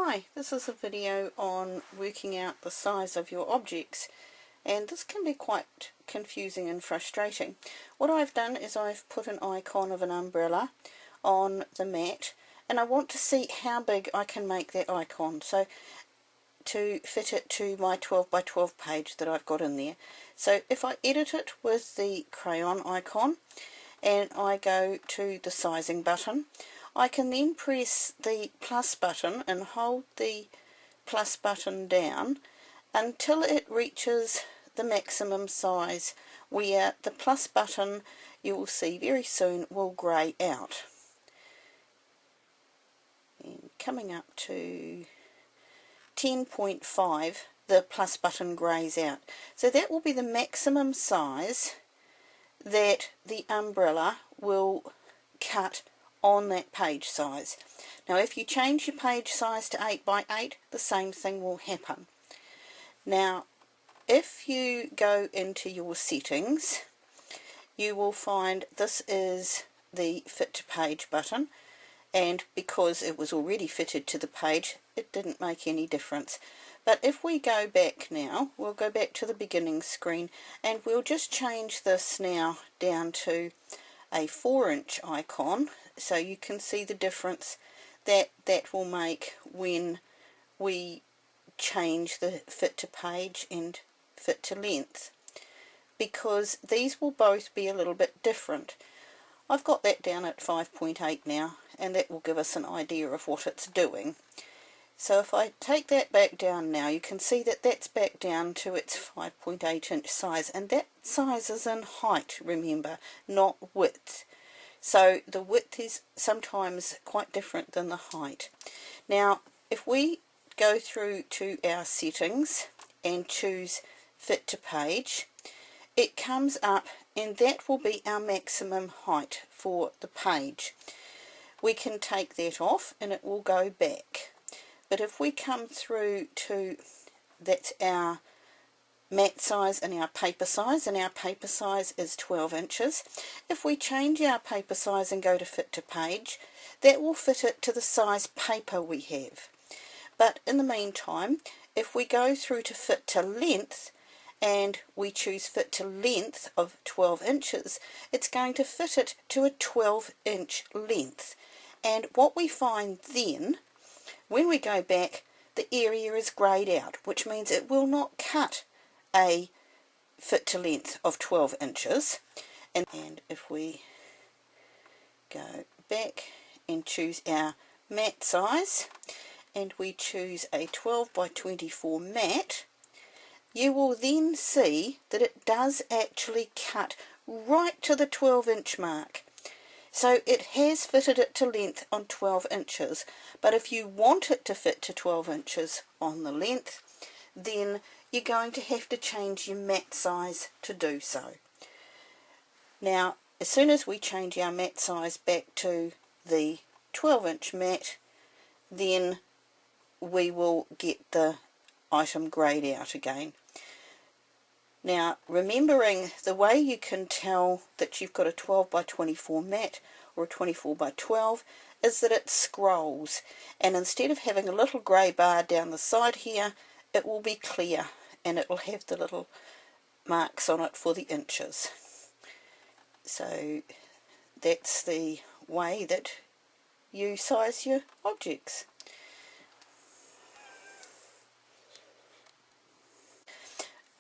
Hi, this is a video on working out the size of your objects, and this can be quite confusing and frustrating. What I've done is I've put an icon of an umbrella on the mat, and I want to see how big I can make that icon, so to fit it to my 12 by 12 page that I've got in there. So if I edit it with the crayon icon and I go to the sizing button, I can then press the plus button and hold the plus button down until it reaches the maximum size, where the plus button, you will see very soon, will grey out. And coming up to 10.5, the plus button greys out. So that will be the maximum size that the umbrella will cut on that page size. Now if you change your page size to 8 by 8, the same thing will happen. Now if you go into your settings, you will find this is the fit to page button, and because it was already fitted to the page, it didn't make any difference. But if we go back now, we'll go back to the beginning screen, and we'll just change this now down to a 4-inch icon, so you can see the difference that will make when we change the fit to page and fit to length, because these will both be a little bit different. I've got that down at 5.8 now, and that will give us an idea of what it's doing. So if I take that back down now, you can see that that's back down to its 5.8 inch size, and that size is in height, remember, not width. So the width is sometimes quite different than the height. Now if we go through to our settings and choose fit to page, it comes up and that will be our maximum height for the page. We can take that off and it will go back. But if we come through to, that's our mat size and our paper size, and our paper size is 12 inches. If we change our paper size and go to fit to page, that will fit it to the size paper we have. But in the meantime, if we go through to fit to length and we choose fit to length of 12 inches, it's going to fit it to a 12-inch length. And what we find then, when we go back, the area is greyed out, which means it will not cut a fit to length of 12 inches. And if we go back and choose our mat size and we choose a 12 by 24 mat, you will then see that it does actually cut right to the 12-inch mark. So it has fitted it to length on 12 inches, but if you want it to fit to 12 inches on the length, then you're going to have to change your mat size to do so. Now as soon as we change our mat size back to the 12-inch mat, then we will get the item greyed out again. Now remembering, the way you can tell that you've got a 12 by 24 mat or a 24 by 12 is that it scrolls, and instead of having a little grey bar down the side here, it will be clear and it will have the little marks on it for the inches. So that's the way that you size your objects.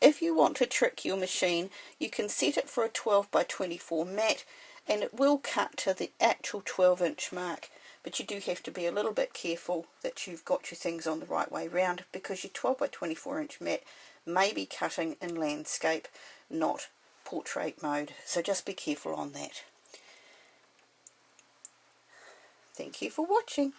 If you want to trick your machine, you can set it for a 12 by 24 mat and it will cut to the actual 12-inch mark, but you do have to be a little bit careful that you've got your things on the right way round, because your 12 by 24 inch mat may be cutting in landscape, not portrait mode, so just be careful on that. Thank you for watching.